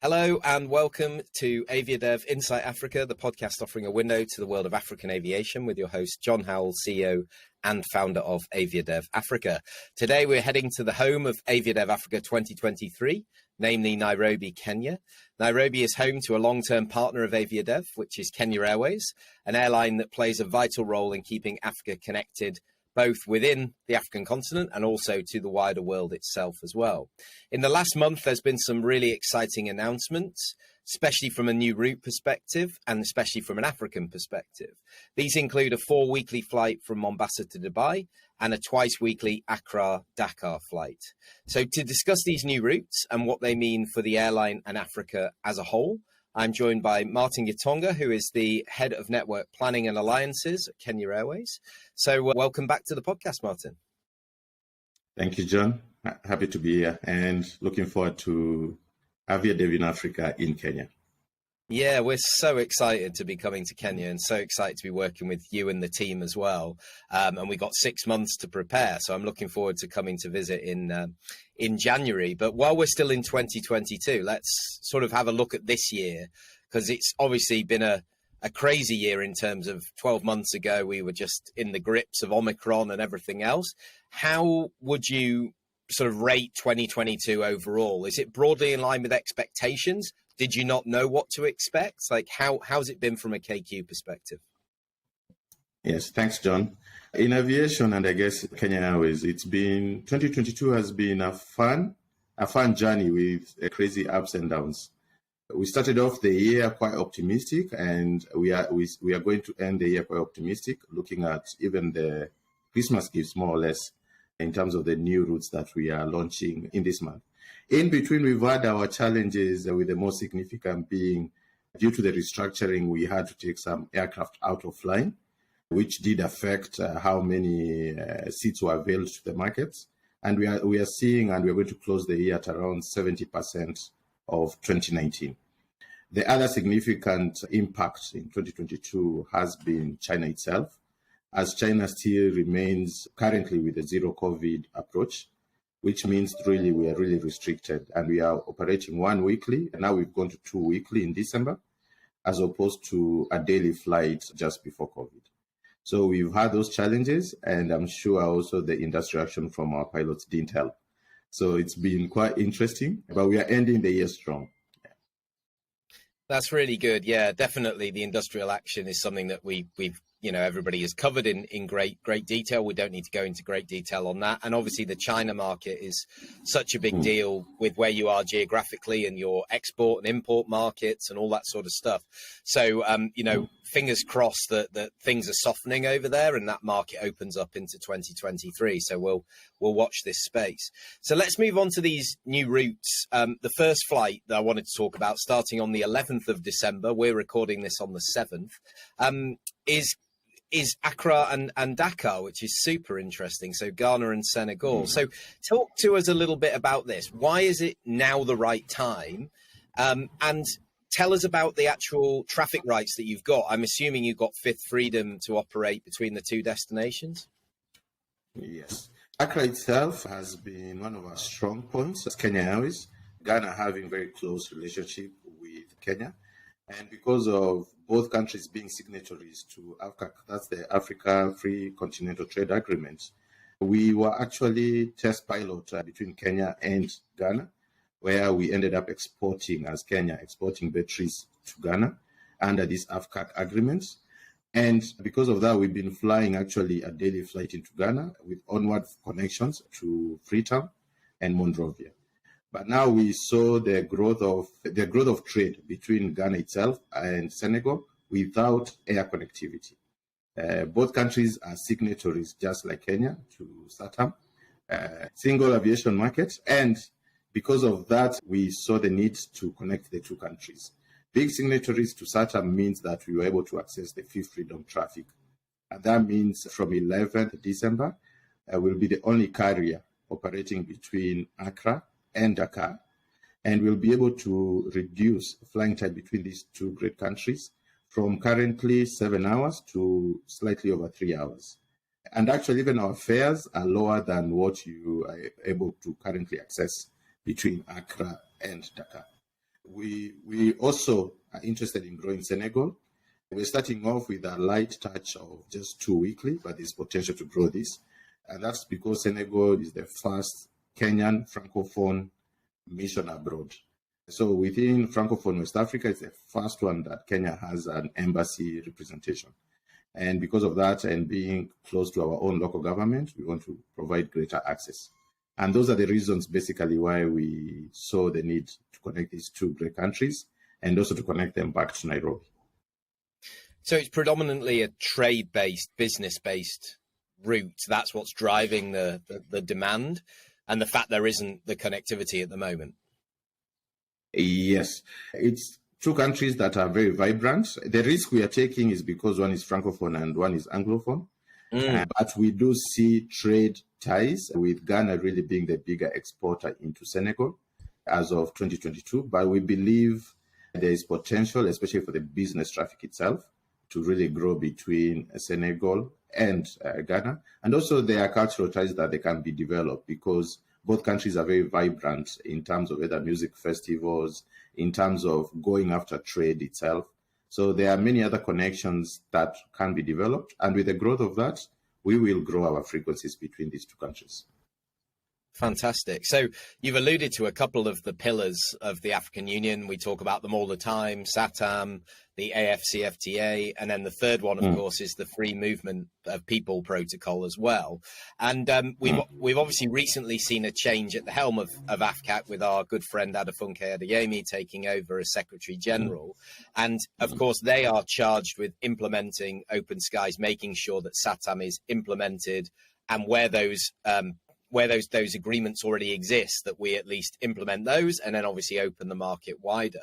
Hello and welcome to AviaDev Insight Africa, the podcast offering a window to the world of African aviation with your host, John Howell, CEO and founder of AviaDev Africa. Today, we're heading to the home of AviaDev Africa 2023, namely Nairobi, Kenya. Nairobi is home to a long-term partner of AviaDev, which is Kenya Airways, an airline that plays a vital role in keeping Africa connected both within the African continent and also to the wider world itself as well. In the last month, there's been some really exciting announcements, especially from a new route perspective and especially from an African perspective. These include a 4-weekly flight from Mombasa to Dubai and a twice-weekly Accra Dakar flight. So to discuss these new routes and what they mean for the airline and Africa as a whole, I'm joined by Martin Gitonga, who is the Head of Network Planning and Alliances at Kenya Airways. So welcome back to the podcast, Martin. Thank you, John. Happy to be here and looking forward to AviaDev Africa in Kenya. Yeah, we're so excited to be coming to Kenya and so excited to be working with you and the team as well. And we got 6 months to prepare. So I'm looking forward to coming to visit in January. But while we're still in 2022, let's sort of have a look at this year, because it's obviously been a crazy year in terms of 12 months ago, we were just in the grips of Omicron and everything else. How would you sort of rate 2022 overall? Is it broadly in line with expectations? Did you not know what to expect? Like, how's it been from a KQ perspective? Yes, thanks, John. In aviation, and I guess Kenya Airways, 2022 has been a fun journey with crazy ups and downs. We started off the year quite optimistic, and we are going to end the year quite optimistic, looking at even the Christmas gifts, more or less, in terms of the new routes that we are launching in this month. In between, we've had our challenges, with the most significant being due to the restructuring, we had to take some aircraft out of flying, which did affect how many seats were available to the markets. And we are seeing, and we're going to close the year at around 70% of 2019. The other significant impact in 2022 has been China itself, as China still remains currently with a zero COVID approach, which means really we are really restricted, and we are operating 1 weekly, and now we've gone to 2 weekly in December, as opposed to a daily flight just before COVID. So we've had those challenges, and I'm sure also the industry action from our pilots didn't help. So it's been quite interesting, but we are ending the year strong. That's really good. Yeah, definitely the industrial action is something that we've everybody has covered in great detail. We don't need to go into great detail on that. And obviously the China market is such a big deal with where you are geographically and your export and import markets and all that sort of stuff. So, fingers crossed that things are softening over there and that market opens up into 2023. So we'll watch this space. So let's move on to these new routes. The first flight that I wanted to talk about, starting on the 11th of December, we're recording this on the 7th, is Accra and Dakar, which is super interesting. So Ghana and Senegal. So talk to us a little bit about this. Why is it now the right time? And tell us about the actual traffic rights that you've got. I'm assuming you've got fifth freedom to operate between the two destinations. Yes. Accra itself has been one of our strong points as Kenya Airways, Ghana having very close relationship with Kenya. And because of both countries being signatories to AFCA, that's the Africa Free Continental Trade Agreement, we were actually test pilot between Kenya and Ghana, where we ended up exporting batteries to Ghana under this AFCA agreement. And because of that, we've been flying actually a daily flight into Ghana with onward connections to Freetown and Monrovia. But now we saw the growth of trade between Ghana itself and Senegal without air connectivity. Both countries are signatories, just like Kenya, to SAATM, single aviation market. And because of that, we saw the need to connect the two countries. Being signatories to SAATM means that we were able to access the fifth freedom traffic. And that means from 11th December, we'll be the only carrier operating between Accra and Dakar, and we'll be able to reduce flying time between these two great countries from currently 7 hours to slightly over 3 hours. And actually, even our fares are lower than what you are able to currently access between Accra and Dakar. We also are interested in growing Senegal. We're starting off with a light touch of just 2 weekly, but there's potential to grow this. And that's because Senegal is the first Kenyan Francophone mission abroad. So within Francophone West Africa, it's the first one that Kenya has an embassy representation. And because of that, and being close to our own local government, we want to provide greater access. And those are the reasons basically why we saw the need to connect these two great countries and also to connect them back to Nairobi. So it's predominantly a trade-based, business-based route. That's what's driving the demand and the fact there isn't the connectivity at the moment. Yes, it's two countries that are very vibrant. The risk we are taking is because one is Francophone and one is Anglophone. But we do see trade ties, with Ghana really being the bigger exporter into Senegal as of 2022. But we believe there is potential, especially for the business traffic itself, to really grow between Senegal and Ghana. And also there are cultural ties that they can be developed because both countries are very vibrant in terms of whether music festivals, in terms of going after trade itself. So there are many other connections that can be developed. And with the growth of that, we will grow our frequencies between these two countries. Fantastic. So you've alluded to a couple of the pillars of the African Union. We talk about them all the time, SAATM, the AFCFTA, and then the third one, of course, is the free movement of people protocol as well. And we've obviously recently seen a change at the helm of AFCAC with our good friend Adefunke Adeyemi taking over as Secretary General. And of course, they are charged with implementing Open Skies, making sure that SAATM is implemented, and where those agreements already exist, that we at least implement those and then obviously open the market wider.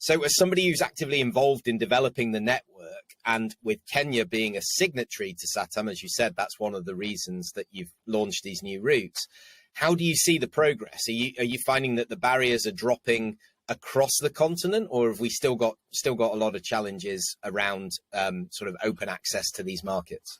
So as somebody who's actively involved in developing the network, and with Kenya being a signatory to SAATM, as you said, that's one of the reasons that you've launched these new routes. How do you see the progress? Are you finding that the barriers are dropping across the continent, or have we still got a lot of challenges around sort of open access to these markets?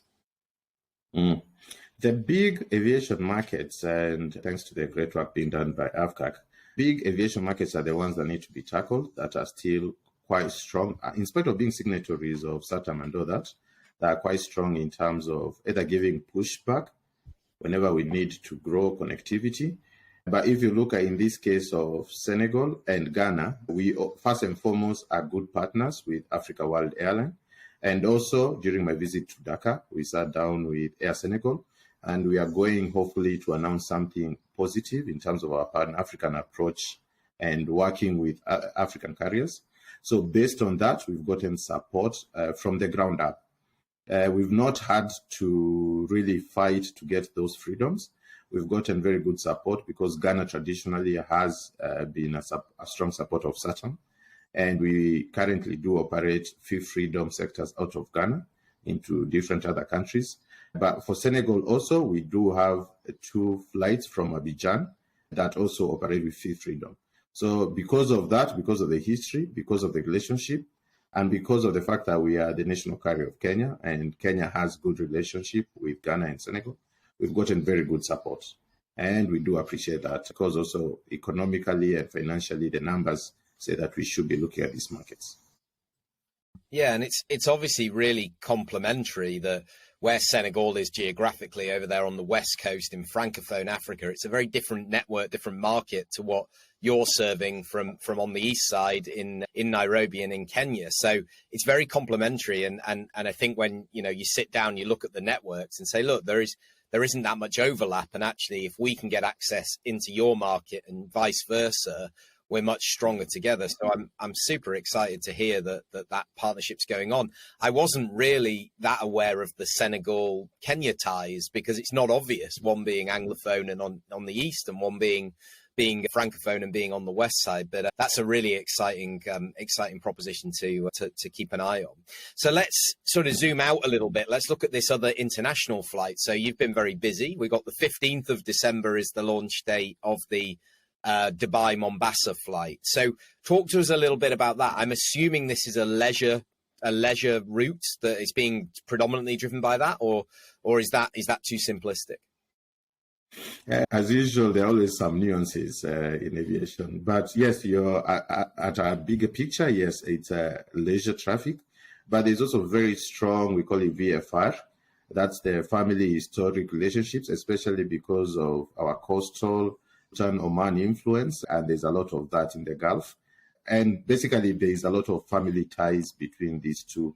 The big aviation markets, and thanks to the great work being done by AFCAC, big aviation markets are the ones that need to be tackled, that are still quite strong, in spite of being signatories of SAATM and all that, are quite strong in terms of either giving pushback whenever we need to grow connectivity. But if you look at, in this case of Senegal and Ghana, we first and foremost are good partners with Africa World Airline. And also during my visit to Dakar, we sat down with Air Senegal, and we are going hopefully to announce something positive in terms of our Pan-African approach and working with African carriers. So based on that, we've gotten support from the ground up. We've not had to really fight to get those freedoms. We've gotten very good support because Ghana traditionally has been a strong supporter of SAATM. And we currently do operate fifth freedom sectors out of Ghana into different other countries. But for Senegal also, we do have 2 flights from Abidjan that also operate with fifth freedom. So because of that, because of the history, because of the relationship, and because of the fact that we are the national carrier of Kenya, and Kenya has good relationship with Ghana and Senegal, we've gotten very good support. And we do appreciate that, because also economically and financially, the numbers say that we should be looking at these markets. Yeah, and it's obviously really complementary that where Senegal is geographically over there on the west coast in Francophone Africa, it's a very different network, different market to what you're serving from on the east side in Nairobi and in Kenya. So it's very complementary, and I think when you sit down, you look at the networks and say, look, there isn't that much overlap, and actually if we can get access into your market and vice versa, we're much stronger together. So I'm super excited to hear that partnership's going on. I wasn't really that aware of the Senegal-Kenya ties because it's not obvious, one being Anglophone and on the east, and one being Francophone and being on the west side. But that's a really exciting proposition to keep an eye on. So let's sort of zoom out a little bit. Let's look at this other international flight. So you've been very busy. We got the 15th of December is the launch date of the Dubai Mombasa flight. So talk to us a little bit about that. I'm assuming this is a leisure route that is being predominantly driven by that, or is that too simplistic? As usual, there are always some nuances in aviation. But yes, you're at a bigger picture. Yes, it's leisure traffic, but there's also very strong, we call it VFR. That's the family historic relationships, especially because of our coastal Oman influence. And there's a lot of that in the Gulf. And basically, there's a lot of family ties between these 2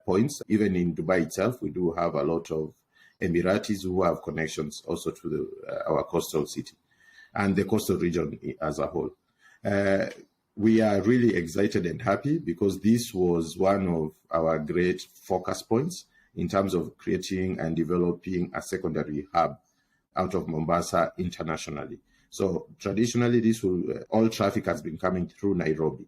points. Even in Dubai itself, we do have a lot of Emiratis who have connections also to our coastal city and the coastal region as a whole. We are really excited and happy because this was one of our great focus points in terms of creating and developing a secondary hub out of Mombasa internationally. So traditionally, all traffic has been coming through Nairobi.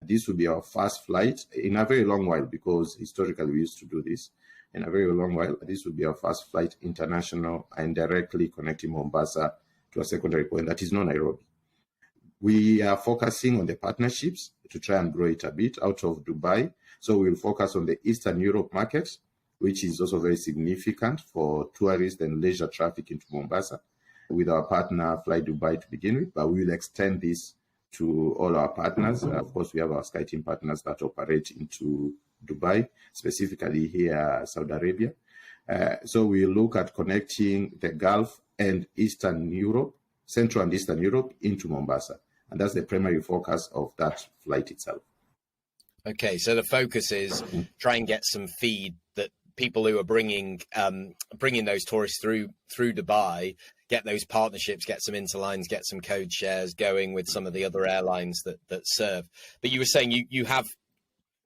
This will be our first flight in a very long while, because historically we used to do this in a very long while. This will be our first flight international and directly connecting Mombasa to a secondary point that is not Nairobi. We are focusing on the partnerships to try and grow it a bit out of Dubai. So we'll focus on the Eastern Europe market, which is also very significant for tourist and leisure traffic into Mombasa, with our partner Fly Dubai to begin with, but we will extend this to all our partners. Of course, we have our SkyTeam partners that operate into Dubai, specifically here, Saudi Arabia. So we look at connecting the Gulf and Eastern Europe, Central and Eastern Europe into Mombasa. And that's the primary focus of that flight itself. Okay, so the focus is try and get some feed that people who are bringing those tourists through Dubai, get those partnerships, get some interlines, get some code shares going with some of the other airlines that serve. But you were saying you have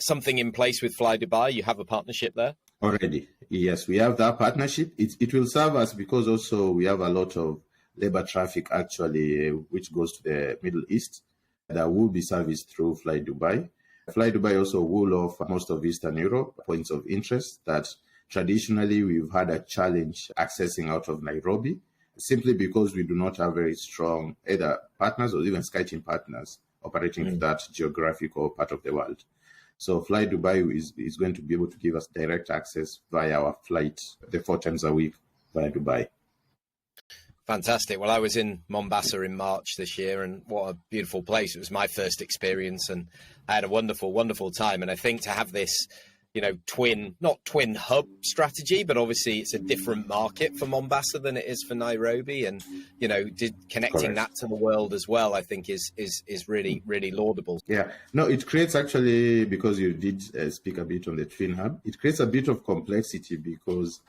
something in place with Fly Dubai. You have a partnership there already. Yes, we have that partnership. It will serve us because also we have a lot of labor traffic actually, which goes to the Middle East, that will be serviced through Fly Dubai. Fly Dubai also will offer most of Eastern Europe points of interest that traditionally we've had a challenge accessing out of Nairobi, simply because we do not have very strong either partners or even SkyTeam partners operating to that geographical part of the world. So Fly Dubai is going to be able to give us direct access via our flight, the 4 times a week via Dubai. Fantastic. Well, I was in Mombasa in March this year, and what a beautiful place. It was my first experience, and I had a wonderful, wonderful time. And I think to have this, not twin hub strategy, but obviously it's a different market for Mombasa than it is for Nairobi. And, connecting that to the world as well, I think is really, really laudable. Yeah, no, it creates actually, because you did speak a bit on the twin hub, it creates a bit of complexity because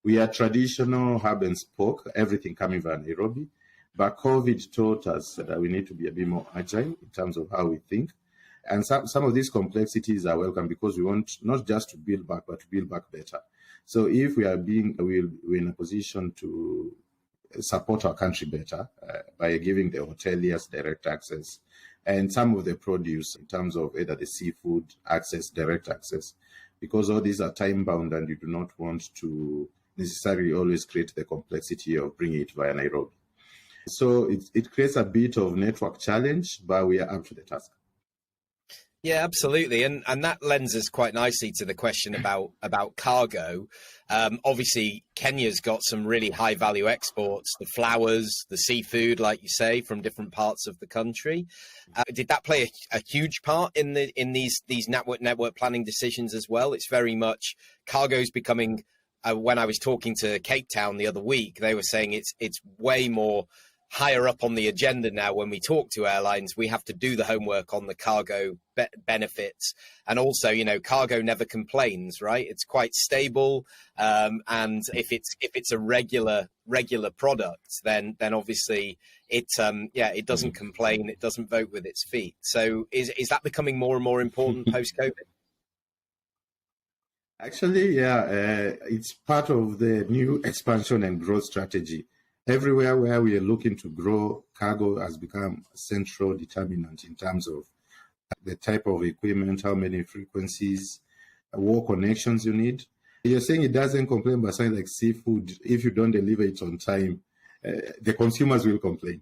we are traditional hub and spoke, everything coming via Nairobi. But COVID taught us that we need to be a bit more agile in terms of how we think. And some of these complexities are welcome because we want not just to build back, but to build back better. So if we're in a position to support our country better by giving the hoteliers direct access and some of the produce in terms of either the seafood access, direct access, because all these are time bound and you do not want to necessarily always create the complexity of bringing it via Nairobi. So it creates a bit of network challenge, but we are up to the task. Yeah, absolutely. And that lends us quite nicely to the question about cargo. Obviously, Kenya's got some really high value exports, the flowers, the seafood, like you say, from different parts of the country. Did that play a huge part in these network planning decisions as well? It's very much cargo's becoming, when I was talking to Cape Town the other week, they were saying it's way more higher up on the agenda now. When we talk to airlines, we have to do the homework on the cargo benefits, and also cargo never complains, right? It's quite stable, and if it's a regular product, then obviously it doesn't complain, it doesn't vote with its feet. So is that becoming more and more important post COVID? Actually, it's part of the new expansion and growth strategy. Everywhere where we are looking to grow, cargo has become a central determinant in terms of the type of equipment, how many frequencies, what connections you need. You're saying it doesn't complain, but something like seafood, if you don't deliver it on time, the consumers will complain.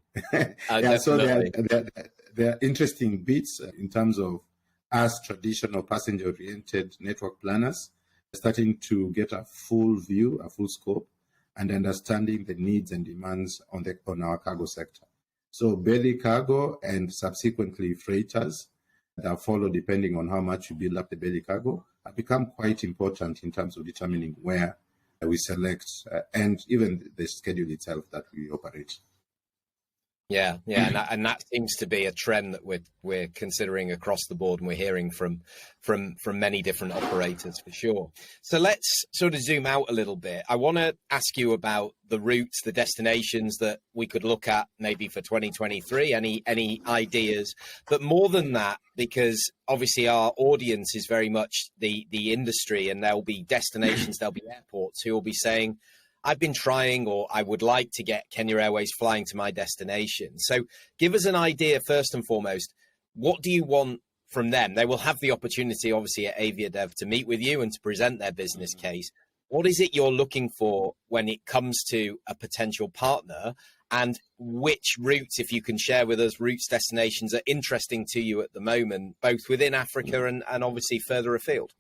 So there are interesting bits in terms of us traditional passenger-oriented network planners starting to get a full view, a full scope and understanding the needs and demands on our cargo sector. So belly cargo and subsequently freighters that follow depending on how much you build up the belly cargo have become quite important in terms of determining where we select and even the schedule itself that we operate. Yeah, and that seems to be a trend that we're considering across the board, and we're hearing from many different operators for sure. So let's sort of zoom out a little bit. I want to ask you about the routes, the destinations that we could look at maybe for 2023. Any ideas? But more than that, because obviously our audience is very much the industry, and there'll be destinations, there'll be airports who will be saying, I've been trying, or I would like to get Kenya Airways flying to my destination. So give us an idea, first and foremost, what do you want from them? They will have the opportunity, obviously, at AviaDev to meet with you and to present their business case. What is it you're looking for when it comes to a potential partner, and which routes, if you can share with us, routes, destinations are interesting to you at the moment, both within Africa and obviously further afield?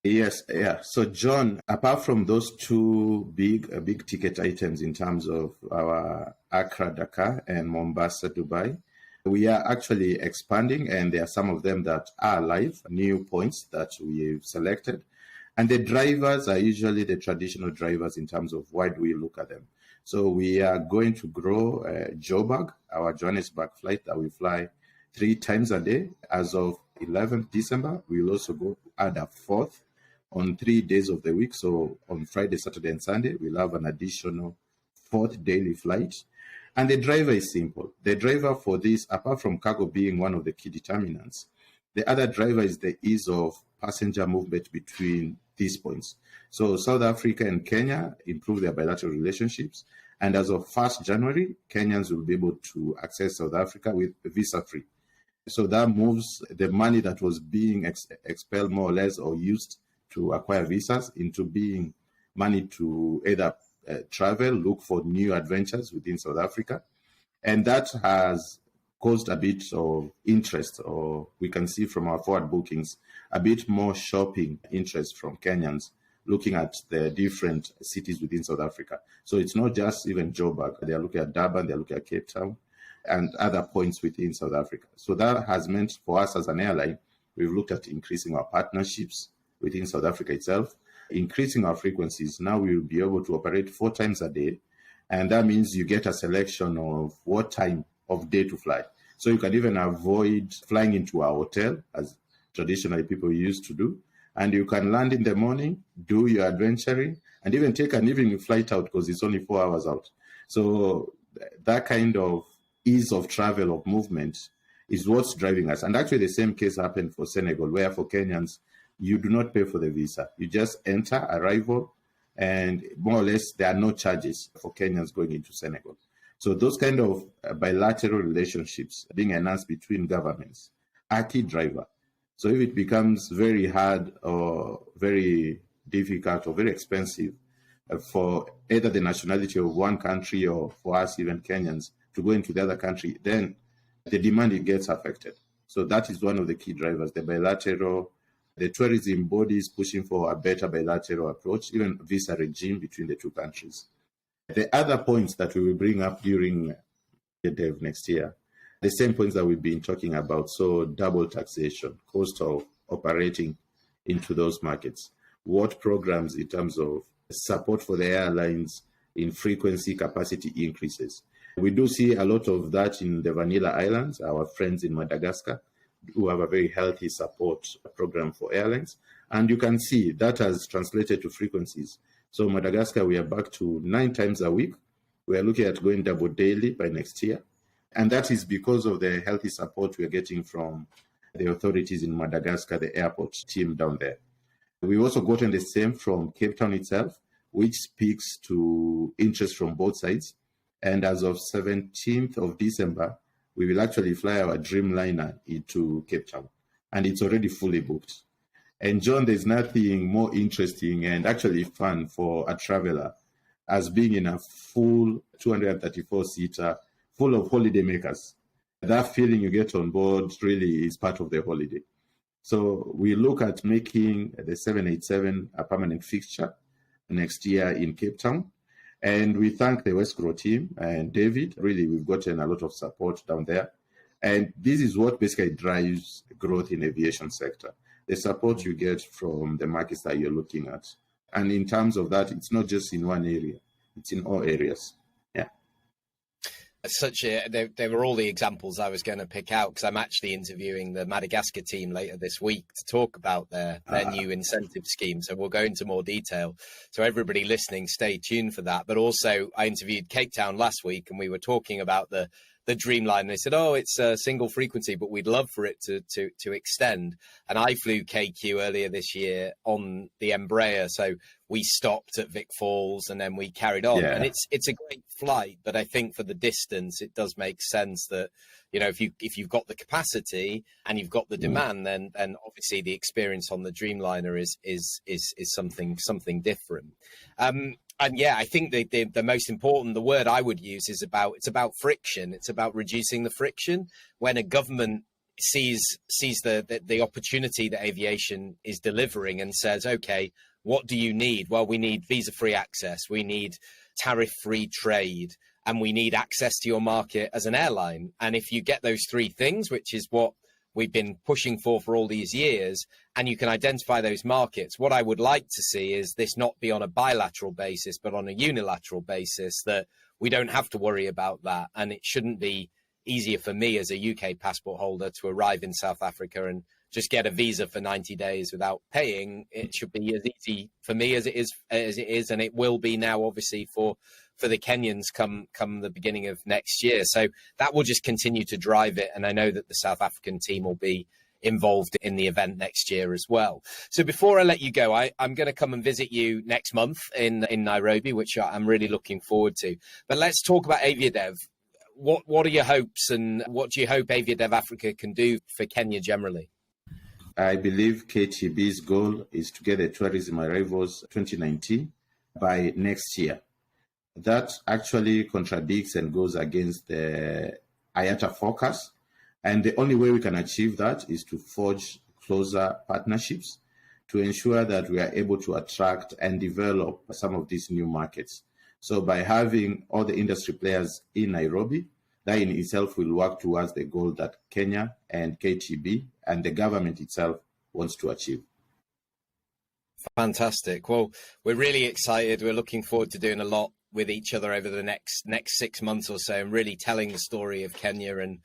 Yes, yeah. So, John, apart from those two big ticket items in terms of our Accra Dakar and Mombasa Dubai, we are actually expanding, and there are some of them that are live, new points that we've selected. And the drivers are usually the traditional drivers in terms of why do we look at them. So we are going to grow Joburg, our Johannesburg flight that we fly 3 times a day. As of 11th December, we will also add a 4th on 3 days of the week. So on Friday, Saturday, and Sunday, we'll have an additional 4th daily flight. And the driver is simple. The driver for this, apart from cargo being one of the key determinants, the other driver is the ease of passenger movement between these points. So South Africa and Kenya improve their bilateral relationships. And as of 1st January, Kenyans will be able to access South Africa with visa-free. So that moves the money that was being expelled more or less or used to acquire visas into being money to either travel, look for new adventures within South Africa. And that has caused a bit of interest, or we can see from our forward bookings, a bit more shopping interest from Kenyans looking at the different cities within South Africa. So it's not just even Joburg. They are looking at Durban, they are looking at Cape Town, and other points within South Africa. So that has meant for us as an airline, we've looked at increasing our partnerships within South Africa itself, increasing our frequencies. Now we will be able to operate 4 times a day. And that means you get a selection of what time of day to fly. So you can even avoid flying into a hotel, as traditionally people used to do. And you can land in the morning, do your adventuring, and even take an evening flight out because it's only 4 hours out. So that kind of ease of travel, of movement, is what's driving us. And actually the same case happened for Senegal, where for Kenyans, you do not pay for the visa. You just enter, arrival, and more or less there are no charges for Kenyans going into Senegal. So those kind of bilateral relationships being enhanced between governments are key driver. So if it becomes very hard or very difficult or very expensive for either the nationality of one country or for us, even Kenyans, to go into the other country, then the demand gets affected. So that is one of the key drivers, the bilateral, the tourism bodies pushing for a better bilateral approach, even visa regime between the two countries. The other points that we will bring up during the AviaDev next year, the same points that we've been talking about. So double taxation, cost of operating into those markets. What programs in terms of support for the airlines in frequency capacity increases. We do see a lot of that in the Vanilla Islands, our friends in Madagascar, who have a very healthy support program for airlines. And you can see that has translated to frequencies. So Madagascar, we are back to 9 times a week. We are looking at going double daily by next year. And that is because of the healthy support we are getting from the authorities in Madagascar, the airport team down there. We've also gotten the same from Cape Town itself, which speaks to interest from both sides. And as of 17th of December, we will actually fly our Dreamliner into Cape Town. And it's already fully booked. And John, there's nothing more interesting and actually fun for a traveler as being in a full 234-seater full of holidaymakers. That feeling you get on board really is part of the holiday. So we look at making the 787 a permanent fixture next year in Cape Town. And we thank the West Grow team and David. Really, we've gotten a lot of support down there. And this is what basically drives growth in aviation sector. The support you get from the markets that you're looking at. And in terms of that, it's not just in one area, it's in all areas. Yeah. They were all the examples I was going to pick out, because I'm actually interviewing the Madagascar team later this week to talk about their new incentive scheme. So we'll go into more detail. So everybody listening, stay tuned for that. But also, I interviewed Cape Town last week, and we were talking about the Dreamliner. They said, oh, it's a single frequency, but we'd love for it to extend. And I flew KQ earlier this year on the Embraer. So we stopped at Vic Falls and then we carried on. Yeah. And it's a great flight, but I think for the distance, it does make sense that, you know, if you've got the capacity and you've got the demand, then obviously the experience on the Dreamliner is something different. And yeah, I think the most important, the word I would use is it's about friction. It's about reducing the friction. When a government sees the opportunity that aviation is delivering and says, okay, what do you need? Well, we need visa-free access. We need tariff-free trade, and we need access to your market as an airline. And if you get those three things, which is what we've been pushing for all these years, and you can identify those markets, what I would like to see is this not be on a bilateral basis, but on a unilateral basis, that we don't have to worry about that. And it shouldn't be easier for me as a UK passport holder to arrive in South Africa and just get a visa for 90 days without paying. It should be as easy for me as it is, and it will be now, obviously, for the Kenyans come the beginning of next year. So that will just continue to drive it. And I know that the South African team will be involved in the event next year as well. So before I let you go, I'm going to come and visit you next month in Nairobi, which I'm really looking forward to. But let's talk about AviaDev. What are your hopes, and what do you hope AviaDev Africa can do for Kenya generally? I believe KTB's goal is to get the tourism arrivals 2019 by next year. That actually contradicts and goes against the IATA forecast. And the only way we can achieve that is to forge closer partnerships to ensure that we are able to attract and develop some of these new markets. So by having all the industry players in Nairobi, that in itself will work towards the goal that Kenya and KTB and the government itself wants to achieve. Fantastic. Well, we're really excited. We're looking forward to doing a lot with each other over the next 6 months or so, and really telling the story of Kenya and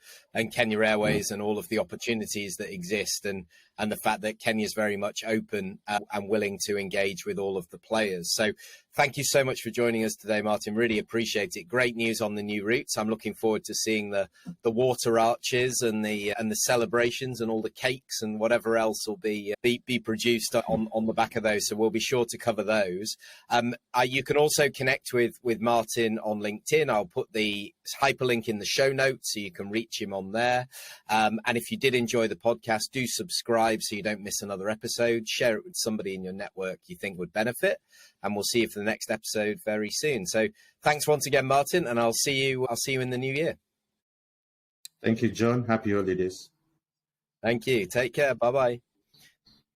Kenya Airways and all of the opportunities that exist, and the fact that Kenya is very much open and willing to engage with all of the players. So thank you so much for joining us today, Martin. Really appreciate it. Great news on the new routes. I'm looking forward to seeing the water arches and the celebrations and all the cakes and whatever else will be produced on the back of those. So we'll be sure to cover those. You can also connect with Martin on LinkedIn. I'll put the hyperlink in the show notes so you can reach him on there. And if you did enjoy the podcast, do subscribe so you don't miss another episode. Share it with somebody in your network you think would benefit, and we'll see you for the next episode very soon. So thanks once again, Martin, and I'll see you in the new year. Thank you, John. Happy holidays. Thank you. Take care. Bye-bye.